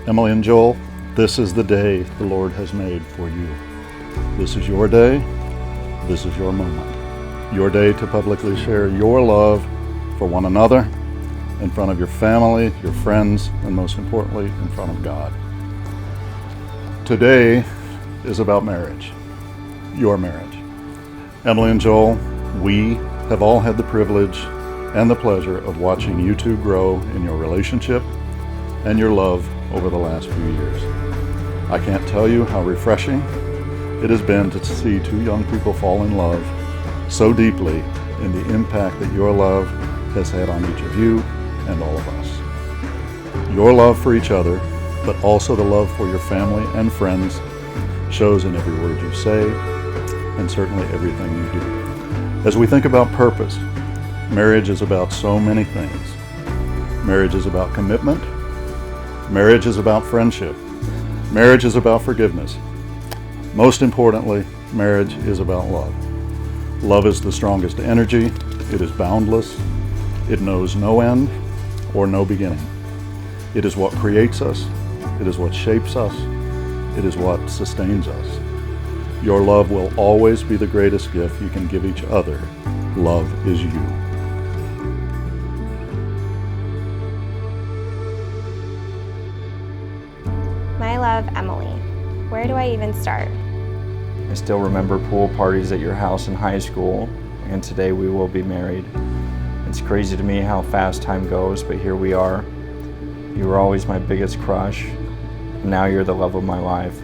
Emily and Joel, this is the day the Lord has made for you. This is your day. This is your moment. Your day to publicly share your love for one another in front of your family, your friends, and most importantly, in front of God. Today is about marriage, your marriage. Emily and Joel, we have all had the privilege and the pleasure of watching you two grow in your relationship and your love over the last few years. I can't tell you how refreshing it has been to see two young people fall in love so deeply and the impact that your love has had on each of you and all of us. Your love for each other, but also the love for your family and friends, shows in every word you say and certainly everything you do. As we think about purpose, marriage is about so many things. Marriage is about commitment. Marriage is about friendship. Marriage is about forgiveness. Most importantly, marriage is about love. Love is the strongest energy. It is boundless. It knows no end or no beginning. It is what creates us. It is what shapes us. It is what sustains us. Your love will always be the greatest gift you can give each other. Love is you. My love, Emily. Where do I even start? I still remember pool parties at your house in high school, and today we will be married. It's crazy to me how fast time goes, but here we are. You were always my biggest crush, and now you're the love of my life.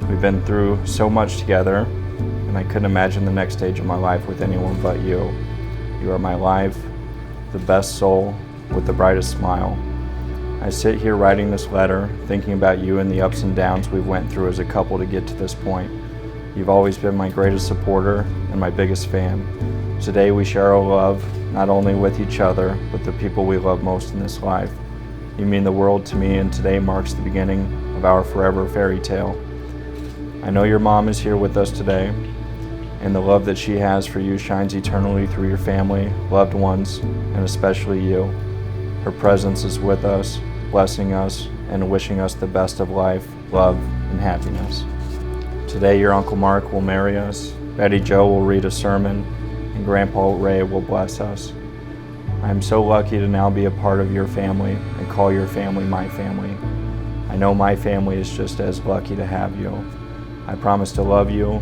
We've been through so much together, and I couldn't imagine the next stage of my life with anyone but you. You are my life, the best soul with the brightest smile. I sit here writing this letter, thinking about you and the ups and downs we've went through as a couple to get to this point. You've always been my greatest supporter and my biggest fan. Today we share our love, not only with each other, but the people we love most in this life. You mean the world to me, and today marks the beginning of our forever fairy tale. I know your mom is here with us today, and the love that she has for you shines eternally through your family, loved ones, and especially you. Her presence is with us, blessing us, and wishing us the best of life, love, and happiness. Today your Uncle Mark will marry us, Betty Jo will read a sermon, and Grandpa Ray will bless us. I am so lucky to now be a part of your family and call your family my family. I know my family is just as lucky to have you. I promise to love you,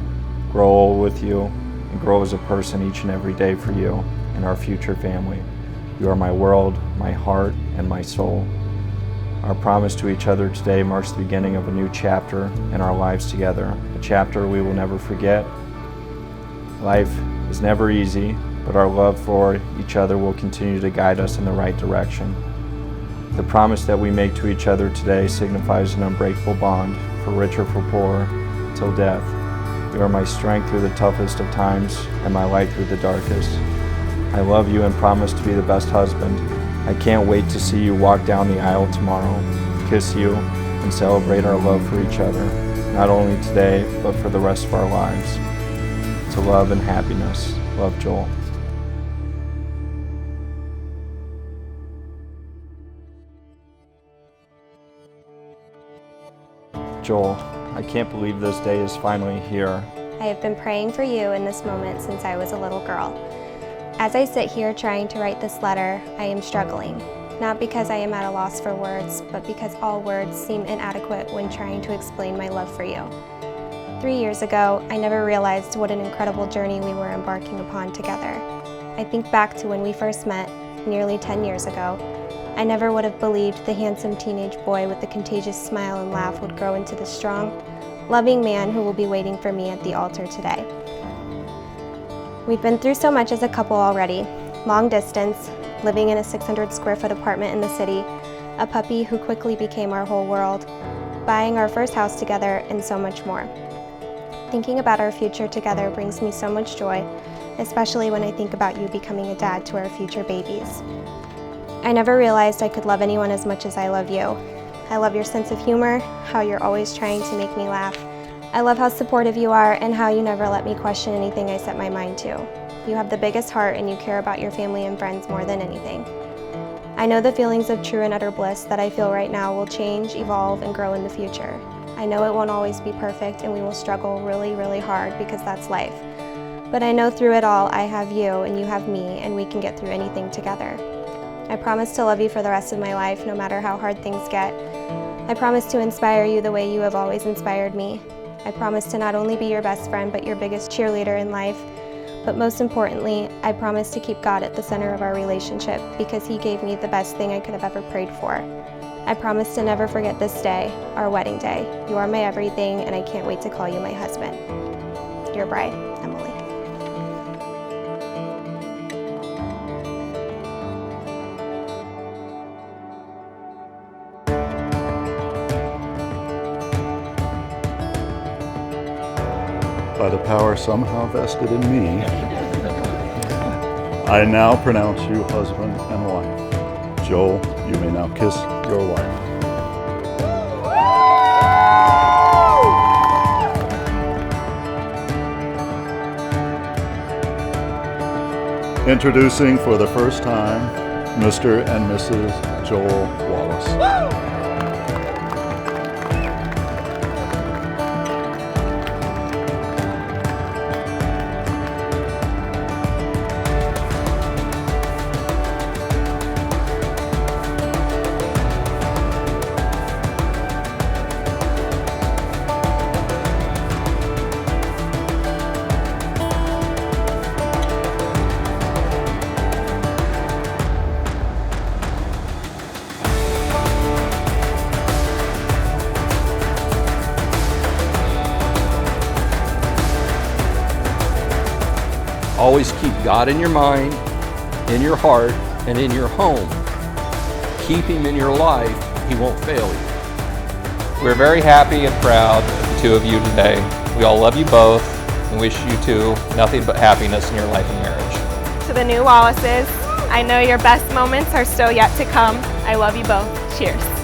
grow old with you, and grow as a person each and every day for you and our future family. You are my world, my heart, and my soul. Our promise to each other today marks the beginning of a new chapter in our lives together, a chapter we will never forget. Life is never easy, but our love for each other will continue to guide us in the right direction. The promise that we make to each other today signifies an unbreakable bond, for rich or for poor, till death. You are my strength through the toughest of times and my light through the darkest. I love you and promise to be the best husband. I can't wait to see you walk down the aisle tomorrow, kiss you, and celebrate our love for each other, not only today, but for the rest of our lives. To love and happiness. Love, Joel. Joel, I can't believe this day is finally here. I have been praying for you in this moment since I was a little girl. As I sit here trying to write this letter, I am struggling. Not because I am at a loss for words, but because all words seem inadequate when trying to explain my love for you. 3 years ago, I never realized what an incredible journey we were embarking upon together. I think back to when we first met, nearly 10 years ago. I never would have believed the handsome teenage boy with the contagious smile and laugh would grow into the strong, loving man who will be waiting for me at the altar today. We've been through so much as a couple already. Long distance, living in a 600 square foot apartment in the city, a puppy who quickly became our whole world, buying our first house together, and so much more. Thinking about our future together brings me so much joy, especially when I think about you becoming a dad to our future babies. I never realized I could love anyone as much as I love you. I love your sense of humor, how you're always trying to make me laugh. I love how supportive you are and how you never let me question anything I set my mind to. You have the biggest heart and you care about your family and friends more than anything. I know the feelings of true and utter bliss that I feel right now will change, evolve, and grow in the future. I know it won't always be perfect and we will struggle really, really hard because that's life. But I know through it all I have you and you have me and we can get through anything together. I promise to love you for the rest of my life, no matter how hard things get. I promise to inspire you the way you have always inspired me. I promise to not only be your best friend, but your biggest cheerleader in life. But most importantly, I promise to keep God at the center of our relationship because He gave me the best thing I could have ever prayed for. I promise to never forget this day, our wedding day. You are my everything, and I can't wait to call you my husband. Your bride, Emily. By the power somehow vested in me, I now pronounce you husband and wife. Joel, you may now kiss your wife. Introducing for the first time, Mr. and Mrs. Joel Wallace. Always keep God in your mind, in your heart, and in your home. Keep Him in your life. He won't fail you. We're very happy and proud of the two of you today. We all love you both and wish you two nothing but happiness in your life and marriage. To the new Wallaces, I know your best moments are still yet to come. I love you both. Cheers.